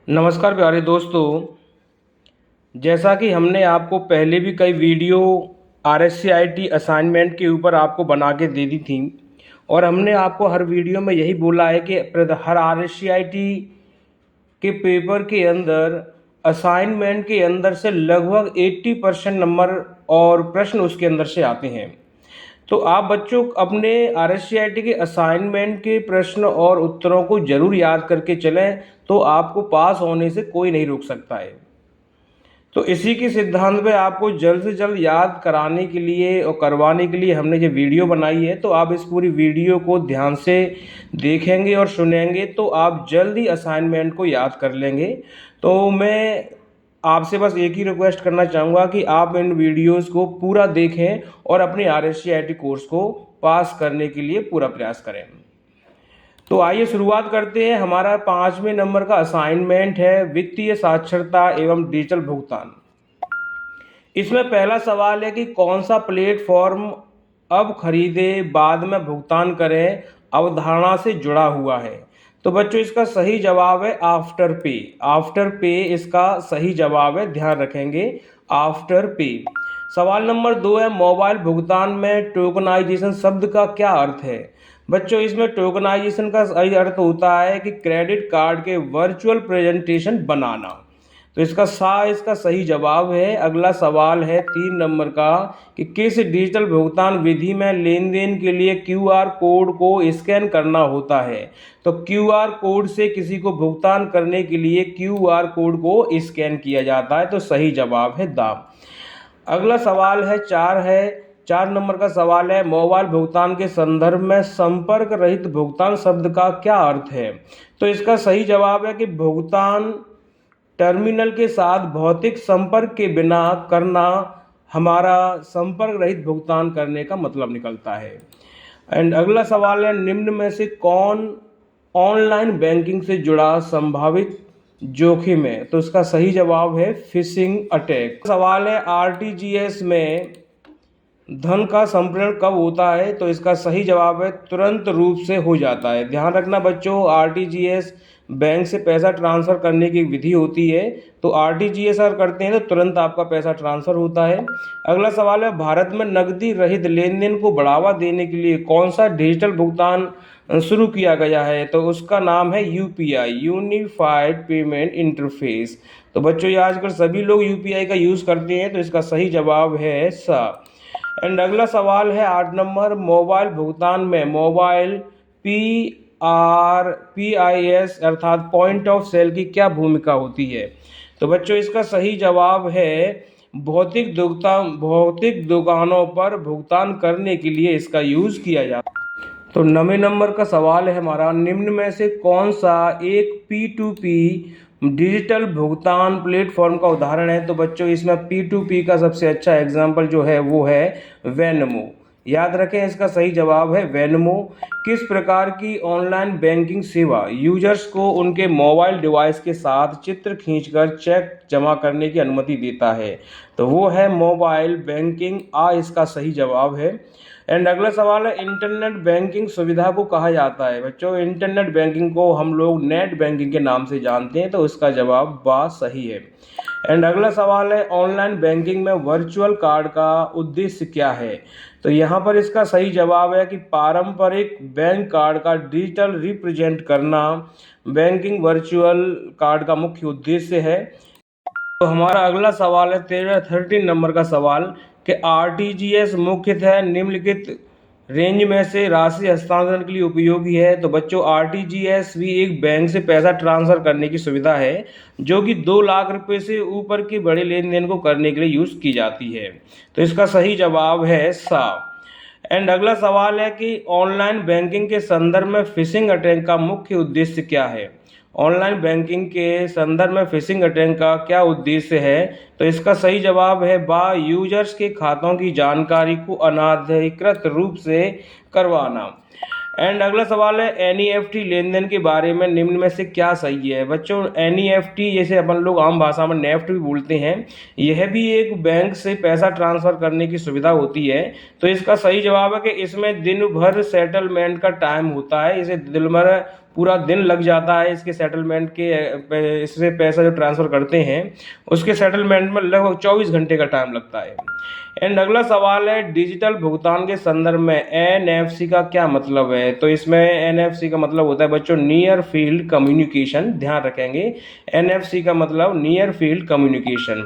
नमस्कार प्यारे दोस्तों। जैसा कि हमने आपको पहले भी कई वीडियो RSCIT असाइनमेंट के ऊपर आपको बना के दे दी थी और हमने आपको हर वीडियो में यही बोला है कि हर RSCIT के पेपर के अंदर असाइनमेंट के अंदर से लगभग 80% नंबर और प्रश्न उसके अंदर से आते हैं। तो आप बच्चों अपने RSCIT के असाइनमेंट के प्रश्न और उत्तरों को जरूर याद करके चलें, तो आपको पास होने से कोई नहीं रोक सकता है। तो इसी के सिद्धांत पे आपको जल्द से जल्द याद कराने के लिए और करवाने के लिए हमने ये वीडियो बनाई है। तो आप इस पूरी वीडियो को ध्यान से देखेंगे और सुनेंगे तो आप जल्द ही असाइनमेंट को याद कर लेंगे। तो मैं आपसे बस एक ही रिक्वेस्ट करना चाहूँगा कि आप इन वीडियोस को पूरा देखें और अपने RSCIT कोर्स को पास करने के लिए पूरा प्रयास करें। तो आइए शुरुआत करते हैं। हमारा 5वें नंबर का असाइनमेंट है वित्तीय साक्षरता एवं डिजिटल भुगतान। इसमें पहला सवाल है कि कौन सा प्लेटफॉर्म अब खरीदे बाद में भुगतान करें अवधारणा से जुड़ा हुआ है। तो बच्चों इसका सही जवाब है आफ्टर पे। आफ्टर पे इसका सही जवाब है, ध्यान रखेंगे आफ्टर पे। सवाल नंबर 2 है मोबाइल भुगतान में टोकनाइजेशन शब्द का क्या अर्थ है। बच्चों इसमें टोकनाइजेशन का सही अर्थ होता है कि क्रेडिट कार्ड के वर्चुअल प्रेजेंटेशन बनाना। तो इसका सही जवाब है। अगला सवाल है 3 नंबर का कि किस डिजिटल भुगतान विधि में लेन देन के लिए QR कोड को स्कैन करना होता है। तो QR कोड से किसी को भुगतान करने के लिए QR कोड को स्कैन किया जाता है। तो सही जवाब है दाम। अगला सवाल है 4 नंबर का सवाल है मोबाइल भुगतान के संदर्भ में संपर्क रहित भुगतान शब्द का क्या अर्थ है। तो इसका सही जवाब है कि भुगतान टर्मिनल के साथ भौतिक संपर्क के बिना करना हमारा संपर्क रहित भुगतान करने का मतलब निकलता है। एंड अगला सवाल है निम्न में से कौन ऑनलाइन बैंकिंग से जुड़ा संभावित जोखिम है। तो इसका सही जवाब है फिशिंग अटैक। सवाल है RTGS में धन का संप्रेषण कब होता है। तो इसका सही जवाब है तुरंत रूप से हो जाता है। ध्यान रखना बच्चों, RTGS बैंक से पैसा ट्रांसफ़र करने की विधि होती है। तो RTGS अगर करते हैं तो तुरंत आपका पैसा ट्रांसफ़र होता है। अगला सवाल है भारत में नकदी रहित लेन देन को बढ़ावा देने के लिए कौन सा डिजिटल भुगतान शुरू किया गया है। तो उसका नाम है UPI, यूनिफाइड पेमेंट इंटरफेस। तो बच्चों ये आजकल सभी लोग UPI का यूज़ करते हैं। तो इसका सही जवाब है सा। एंड अगला सवाल है 8 नंबर मोबाइल भुगतान में मोबाइल PIS अर्थात पॉइंट ऑफ सेल की क्या भूमिका होती है। तो बच्चों इसका सही जवाब है भौतिक दुकानों पर भुगतान करने के लिए इसका यूज़ किया जाता है। तो 9वें नंबर का सवाल है हमारा निम्न में से कौन सा एक P2P डिजिटल भुगतान प्लेटफॉर्म का उदाहरण है। तो बच्चों इसमें P2P का सबसे अच्छा एग्जाम्पल जो है वो है वेनमो। याद रखें इसका सही जवाब है वेनमो। किस प्रकार की ऑनलाइन बैंकिंग सेवा यूजर्स को उनके मोबाइल डिवाइस के साथ चित्र खींचकर चेक जमा करने की अनुमति देता है। तो वो है मोबाइल बैंकिंग। इसका सही जवाब है। एंड अगला सवाल है इंटरनेट बैंकिंग सुविधा को कहा जाता है। बच्चों इंटरनेट बैंकिंग को हम लोग नेट बैंकिंग के नाम से जानते हैं। तो इसका जवाब बा सही है। एंड अगला सवाल है ऑनलाइन बैंकिंग में वर्चुअल कार्ड का उद्देश्य क्या है। तो यहाँ पर इसका सही जवाब है कि पारंपरिक बैंक कार्ड का डिजिटल रिप्रेजेंट करना बैंकिंग वर्चुअल कार्ड का मुख्य उद्देश्य है। तो हमारा अगला सवाल है 13 नंबर का सवाल कि RTGS मुख्यतः निम्नलिखित रेंज में से राशि हस्तांतरण के लिए उपयोगी है। तो बच्चों RTGS भी एक बैंक से पैसा ट्रांसफ़र करने की सुविधा है जो कि 2 लाख रुपए से ऊपर के बड़े लेन देन को करने के लिए यूज़ की जाती है। तो इसका सही जवाब है सा। एंड अगला सवाल है कि ऑनलाइन बैंकिंग के संदर्भ में फिशिंग अटैक का मुख्य उद्देश्य क्या है। ऑनलाइन बैंकिंग के संदर्भ में फिशिंग अटैक का क्या उद्देश्य है। तो इसका सही जवाब है यूजर्स के खातों की जानकारी को अनाधिकृत रूप से करवाना। एंड अगला सवाल है NEFT लेन देन के बारे में निम्न में से क्या सही है। बच्चों NEFT जैसे अपन लोग आम भाषा में नेफ्ट भी बोलते हैं, यह भी एक बैंक से पैसा ट्रांसफ़र करने की सुविधा होती है। तो इसका सही जवाब है कि इसमें दिन भर सेटलमेंट का टाइम होता है। इसे दिन भर पूरा दिन लग जाता है इसके सेटलमेंट के, इससे पैसा जो ट्रांसफ़र करते हैं उसके सेटलमेंट में लगभग 24 घंटे का टाइम लगता है। एंड अगला सवाल है डिजिटल भुगतान के संदर्भ में एनएफसी का क्या मतलब है। तो इसमें एनएफसी का मतलब होता है बच्चों नियर फील्ड कम्युनिकेशन, ध्यान रखेंगे एनएफसी का मतलब नियर फील्ड कम्युनिकेशन।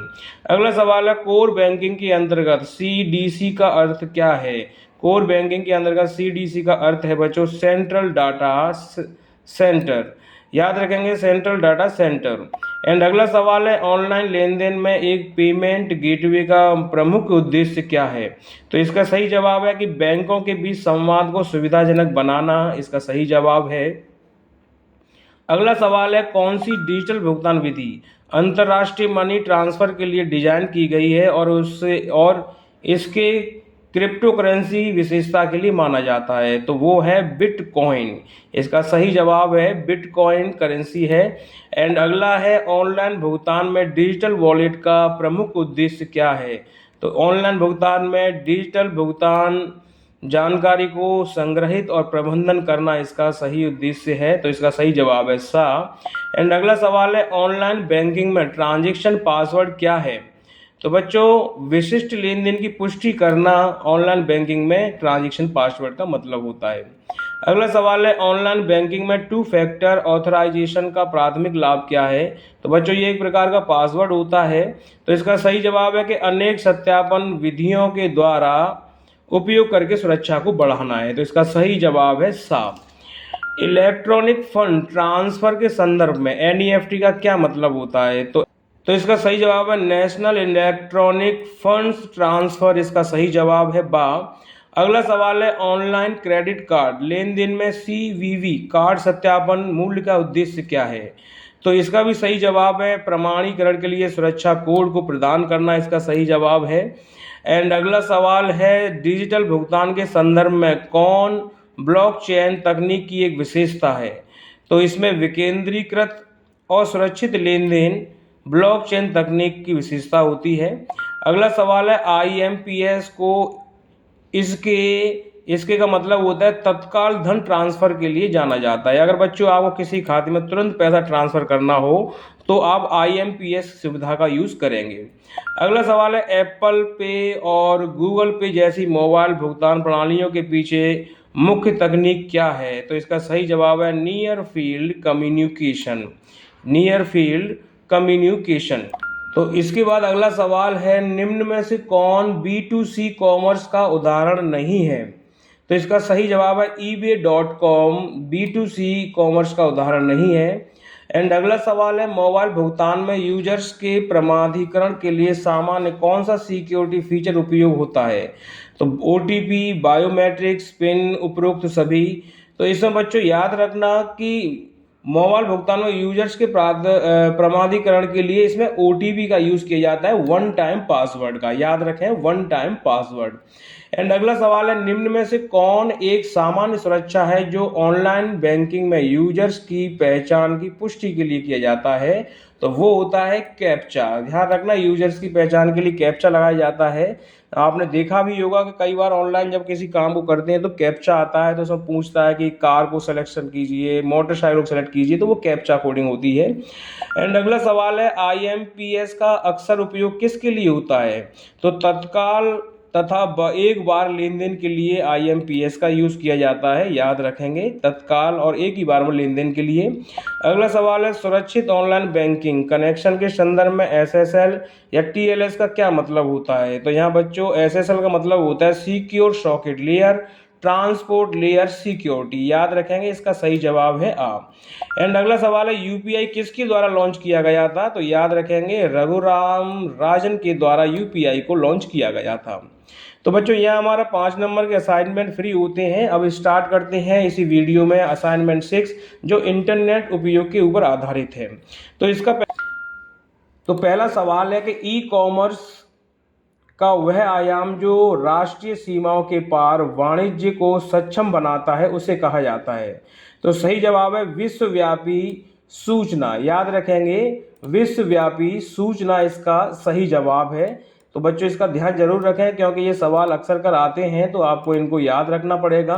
अगला सवाल है कोर बैंकिंग के अंतर्गत सीडीसी का अर्थ क्या है। कोर बैंकिंग के अंतर्गत सीडीसी का अर्थ है बच्चों सेंट्रल डाटा सेंटर, याद रखेंगे सेंट्रल डाटा सेंटर। एंड अगला सवाल है ऑनलाइन लेन देन में एक पेमेंट गेटवे का प्रमुख उद्देश्य क्या है। तो इसका सही जवाब है कि बैंकों के बीच संवाद को सुविधाजनक बनाना, इसका सही जवाब है। अगला सवाल है कौन सी डिजिटल भुगतान विधि अंतर्राष्ट्रीय मनी ट्रांसफर के लिए डिजाइन की गई है और इसके क्रिप्टो करेंसी विशेषता के लिए माना जाता है। तो वो है बिटकॉइन, इसका सही जवाब है बिटकॉइन करेंसी है। एंड अगला है ऑनलाइन भुगतान में डिजिटल वॉलेट का प्रमुख उद्देश्य क्या है। तो ऑनलाइन भुगतान में डिजिटल भुगतान जानकारी को संग्रहित और प्रबंधन करना इसका सही उद्देश्य है। तो इसका सही जवाब है सा। एंड अगला सवाल है ऑनलाइन बैंकिंग में ट्रांजैक्शन पासवर्ड क्या है। तो बच्चों विशिष्ट लेन देन की पुष्टि करना ऑनलाइन बैंकिंग में ट्रांजैक्शन पासवर्ड का मतलब होता है। अगला सवाल है ऑनलाइन बैंकिंग में टू फैक्टर ऑथराइजेशन का प्राथमिक लाभ क्या है। तो बच्चों ये एक प्रकार का पासवर्ड होता है। तो इसका सही जवाब है कि अनेक सत्यापन विधियों के द्वारा उपयोग करके सुरक्षा को बढ़ाना है। तो इसका सही जवाब है सा। इलेक्ट्रॉनिक फंड ट्रांसफर के संदर्भ में एनईएफटी का क्या मतलब होता है। तो इसका सही जवाब है नेशनल इलेक्ट्रॉनिक फंड्स ट्रांसफर, इसका सही जवाब है बा। अगला सवाल है ऑनलाइन क्रेडिट कार्ड लेन देन में सीवीवी कार्ड सत्यापन मूल्य का उद्देश्य क्या है। तो इसका भी सही जवाब है प्रमाणीकरण के लिए सुरक्षा कोड को प्रदान करना, इसका सही जवाब है। एंड अगला सवाल है डिजिटल भुगतान के संदर्भ में कौन ब्लॉकचेन तकनीक की एक विशेषता है। तो इसमें विकेंद्रीकृत और सुरक्षित लेन देन ब्लॉकचेन तकनीक की विशेषता होती है। अगला सवाल है आईएमपीएस को इसके का मतलब होता है तत्काल धन ट्रांसफर के लिए जाना जाता है। अगर बच्चों आपको किसी खाते में तुरंत पैसा ट्रांसफर करना हो तो आप आईएमपीएस सुविधा का यूज़ करेंगे। अगला सवाल है एप्पल पे और गूगल पे जैसी मोबाइल भुगतान प्रणालियों के पीछे मुख्य तकनीक क्या है। तो इसका सही जवाब है near field communication, near field communication. तो इसके बाद अगला सवाल है निम्न में से कौन B2C कॉमर्स का उदाहरण नहीं है। तो इसका सही जवाब है ebay.com B2C कॉमर्स का उदाहरण नहीं है। एंड अगला सवाल है मोबाइल भुगतान में यूजर्स के प्रमाणीकरण के लिए सामान्य कौन सा सिक्योरिटी फीचर उपयोग होता है। तो OTP, बायोमेट्रिक्स, पिन, उपरोक्त सभी। तो इसमें बच्चों याद रखना कि मोबाइल भुगतान में यूजर्स के प्रमाणीकरण के लिए इसमें OTP का यूज़ किया जाता है, वन टाइम पासवर्ड का, याद रखें वन टाइम पासवर्ड। एंड अगला सवाल है निम्न में से कौन एक सामान्य सुरक्षा है जो ऑनलाइन बैंकिंग में यूजर्स की पहचान की पुष्टि के लिए किया जाता है। तो वो होता है कैप्चा, ध्यान रखना यूजर्स की पहचान के लिए कैप्चा लगाया जाता है। आपने देखा भी होगा कि कई बार ऑनलाइन जब किसी काम को करते हैं तो कैप्चा आता है तो उसमें पूछता है कि कार को सिलेक्शन कीजिए, मोटरसाइकिल को सेलेक्ट कीजिए, तो वो कैप्चा कोडिंग होती है। एंड अगला सवाल है आईएमपीएस का अक्सर उपयोग किसके लिए होता है। तो तत्काल तथा एक बार लेन देन के लिए आईएमपीएस का यूज़ किया जाता है, याद रखेंगे तत्काल और एक ही बार में लेन देन के लिए। अगला सवाल है सुरक्षित ऑनलाइन बैंकिंग कनेक्शन के संदर्भ में एसएसएल या टीएलएस का क्या मतलब होता है। तो यहाँ बच्चों एसएसएल का मतलब होता है secure socket layer transport layer security, याद रखेंगे इसका सही जवाब है आ। एंड अगला सवाल है यूपीआई किसके द्वारा लॉन्च किया गया था। तो याद रखेंगे रघुराम राजन के द्वारा यूपीआई को लॉन्च किया गया था। तो बच्चों यहाँ हमारा 5 नंबर के असाइनमेंट फ्री होते हैं। अब स्टार्ट करते हैं इसी वीडियो में असाइनमेंट 6 जो इंटरनेट उपयोग के ऊपर आधारित है। तो पहला सवाल है कि ई कॉमर्स का वह आयाम जो राष्ट्रीय सीमाओं के पार वाणिज्य को सक्षम बनाता है उसे कहा जाता है। तो सही जवाब है विश्वव्यापी सूचना, याद रखेंगे विश्वव्यापी सूचना इसका सही जवाब है। तो बच्चों इसका ध्यान जरूर रखें क्योंकि ये सवाल अक्सर कर आते हैं तो आपको इनको याद रखना पड़ेगा।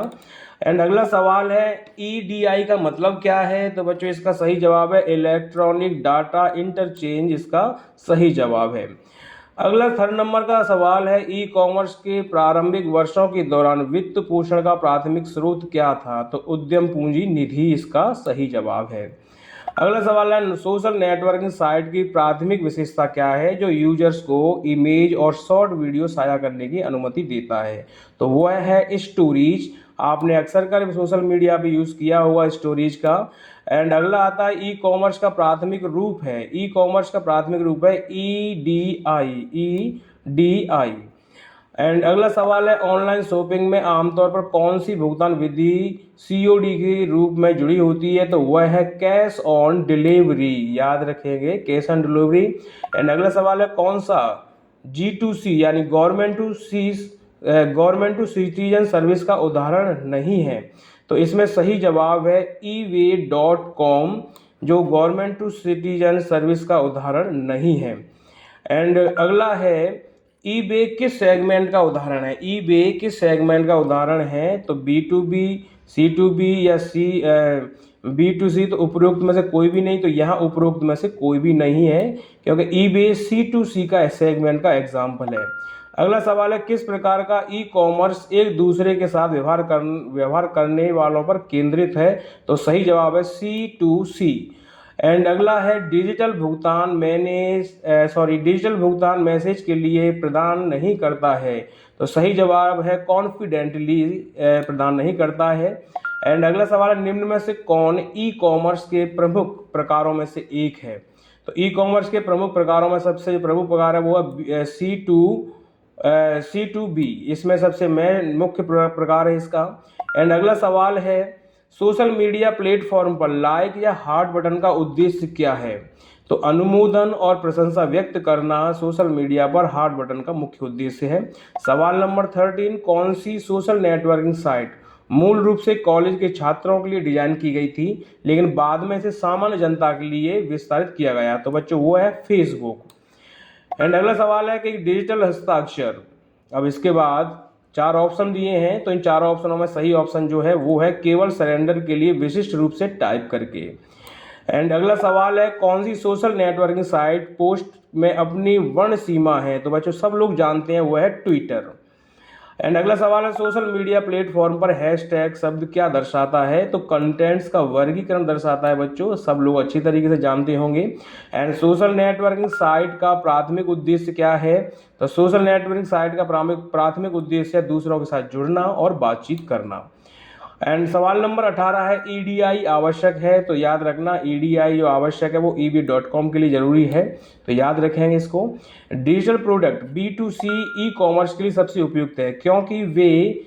एंड अगला सवाल है EDI का मतलब क्या है? तो बच्चों इसका सही जवाब है इलेक्ट्रॉनिक डाटा इंटरचेंज, इसका सही जवाब है। अगला 3rd नंबर का सवाल है ई कॉमर्स के प्रारंभिक वर्षों के दौरान वित्त पोषण का प्राथमिक स्रोत क्या था? तो उद्यम पूंजी निधि इसका सही जवाब है। अगला सवाल है सोशल नेटवर्किंग साइट की प्राथमिक विशेषता क्या है जो यूजर्स को इमेज और शॉर्ट वीडियो साझा करने की अनुमति देता है? तो वह है स्टोरीज। आपने अक्सर कर सोशल मीडिया पे यूज़ किया होगा स्टोरीज का। एंड अगला आता है ई कॉमर्स का प्राथमिक रूप है, ई कॉमर्स का प्राथमिक रूप है EDI। एंड अगला सवाल है ऑनलाइन शॉपिंग में आमतौर पर कौन सी भुगतान विधि COD के रूप में जुड़ी होती है? तो वह है कैश ऑन डिलीवरी, याद रखेंगे कैश ऑन डिलीवरी। एंड अगला सवाल है कौन सा G2C यानी गवर्नमेंट टू सिटीजन सर्विस का उदाहरण नहीं है? तो इसमें सही जवाब है eWay.com, जो गवर्नमेंट टू सिटीजन सर्विस का उदाहरण नहीं है। एंड अगला है eBay किस सेगमेंट का उदाहरण है? eBay किस सेगमेंट का उदाहरण है? तो B2B, C2B या B2C। तो उपरोक्त में से कोई भी नहीं, तो यहाँ उपरोक्त में से कोई भी नहीं है क्योंकि eBay C2C का सेगमेंट का एग्जाम्पल है। अगला सवाल है किस प्रकार का ई कॉमर्स एक दूसरे के साथ व्यवहार करने वालों पर केंद्रित है? तो सही जवाब है C2C। एंड अगला है डिजिटल भुगतान मैसेज के लिए प्रदान नहीं करता है? तो सही जवाब है कॉन्फिडेंटली प्रदान नहीं करता है। एंड अगला सवाल है निम्न में से कौन ई कॉमर्स के प्रमुख प्रकारों में से एक है? तो ई कॉमर्स के प्रमुख प्रकारों में सबसे प्रमुख प्रकार है वो है C2B, इसमें सबसे मुख्य प्रकार है इसका। एंड अगला सवाल है सोशल मीडिया प्लेटफॉर्म पर लाइक या हार्ट बटन का उद्देश्य क्या है? तो अनुमोदन और प्रशंसा व्यक्त करना सोशल मीडिया पर हार्ट बटन का मुख्य उद्देश्य है। सवाल नंबर 13 कौन सी सोशल नेटवर्किंग साइट मूल रूप से कॉलेज के छात्रों के लिए डिजाइन की गई थी लेकिन बाद में इसे सामान्य जनता के लिए विस्तारित किया गया? तो बच्चों वो है फेसबुक। एंड अगला सवाल है कि डिजिटल हस्ताक्षर, अब इसके बाद 4 ऑप्शन दिए हैं तो इन 4 ऑप्शनों में सही ऑप्शन जो है वो है केवल सरेंडर के लिए विशिष्ट रूप से टाइप करके। एंड अगला सवाल है कौन सी सोशल नेटवर्किंग साइट पोस्ट में अपनी वर्ण सीमा है? तो बच्चों सब लोग जानते हैं वो है ट्विटर। एंड अगला सवाल है सोशल मीडिया प्लेटफॉर्म पर हैशटैग शब्द क्या दर्शाता है? तो कंटेंट्स का वर्गीकरण दर्शाता है बच्चों, सब लोग अच्छी तरीके से जानते होंगे। एंड सोशल नेटवर्किंग साइट का प्राथमिक उद्देश्य क्या है? तो सोशल नेटवर्किंग साइट का प्राथमिक उद्देश्य है दूसरों के साथ जुड़ना और बातचीत करना। एंड सवाल नंबर 18 है EDI आवश्यक है? तो याद रखना EDI जो आवश्यक है वो eBay.com के लिए जरूरी है, तो याद रखेंगे इसको। Digital product B2C e commerce के लिए सबसे उपयुक्त है क्योंकि वे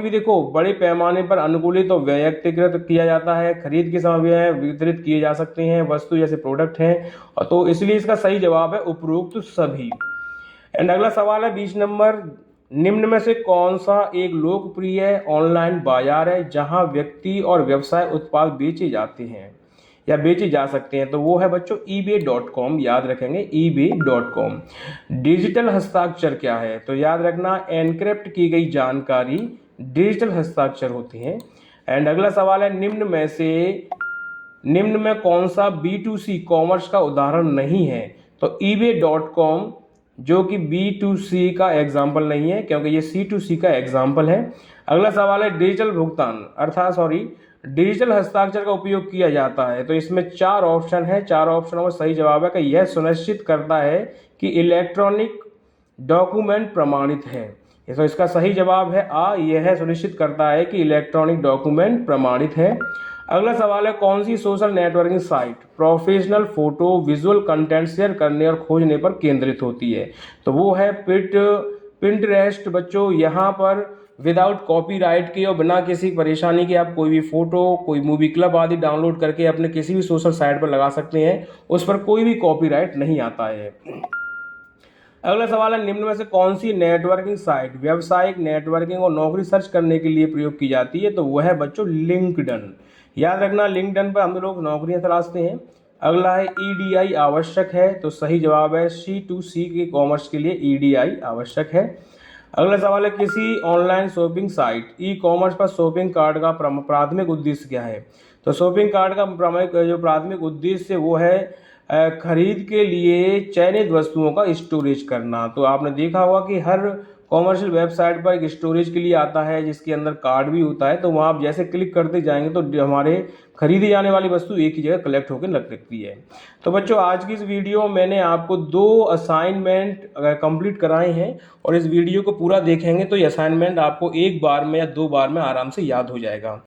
देखो बड़े पैमाने पर अनुकूलित और व्यक्तिगत किया जाता है, खरीद के समय वितरित किए जा सकते हैं, वस्तु जैसे प्रोडक्ट हैं, तो इसलिए इसका सही जवाब है उपरोक्त सभी। एंड अगला सवाल है 20 नंबर निम्न में से कौन सा एक लोकप्रिय ऑनलाइन बाजार है जहां व्यक्ति और व्यवसाय उत्पाद बेचे जाते हैं या बेचे जा सकते हैं? तो वो है बच्चों eBay.com, याद रखेंगे eBay.com। डिजिटल हस्ताक्षर क्या है? तो याद रखना एनक्रिप्ट की गई जानकारी डिजिटल हस्ताक्षर होती हैं। एंड अगला सवाल है निम्न में कौन सा B2C कॉमर्स का उदाहरण नहीं है? तो eBay.com जो कि B2C का एग्जाम्पल नहीं है क्योंकि ये C2C का एग्जाम्पल है। अगला सवाल है डिजिटल भुगतान डिजिटल हस्ताक्षर का उपयोग किया जाता है? तो इसमें 4 ऑप्शन है, 4 ऑप्शनों में सही जवाब है कि यह सुनिश्चित करता है कि इलेक्ट्रॉनिक डॉक्यूमेंट प्रमाणित है। तो इसका सही जवाब है यह सुनिश्चित करता है कि इलेक्ट्रॉनिक डॉक्यूमेंट प्रमाणित है। अगला सवाल है कौन सी social networking site professional photo visual content share करने और खोजने पर केंद्रित होती है? तो वो है पिंटरेस्ट बच्चों। यहाँ पर विदाउट कॉपीराइट के और बिना किसी परेशानी के आप कोई भी फोटो, कोई मूवी क्लब आदि डाउनलोड करके अपने किसी भी सोशल साइट पर लगा सकते हैं, उस पर कोई भी कॉपीराइट नहीं आता है। अगला सवाल है निम्न में से कौन सी नेटवर्किंग साइट व्यावसायिक नेटवर्किंग और नौकरी सर्च करने के लिए प्रयोग की जाती है? तो वह है बच्चों लिंक्डइन। याद रखना लिंक्डइन पर हम लोग नौकरियां तलाशते हैं। अगला है EDI आवश्यक है? तो सही जवाब है C2C के कॉमर्स के लिए EDI आवश्यक है। अगला सवाल है, किसी online shopping site e commerce पर शॉपिंग कार्ट का प्राथमिक उद्देश्य क्या है? तो शॉपिंग कार्ट का जो प्राथमिक उद्देश्य है वो है खरीद के लिए चयनित वस्तुओं का स्टोरेज करना। तो आपने देखा होगा कि हर कॉमर्शियल वेबसाइट पर एक स्टोरेज के लिए आता है जिसके अंदर कार्ड भी होता है, तो वहाँ आप जैसे क्लिक करते जाएंगे तो हमारे खरीदी जाने वाली वस्तु एक ही जगह कलेक्ट होकर लग सकती है। तो बच्चों, आज की इस वीडियो में मैंने आपको 2 असाइनमेंट कंप्लीट कराए हैं और इस वीडियो को पूरा देखेंगे तो ये असाइनमेंट आपको एक बार में या 2 बार में आराम से याद हो जाएगा।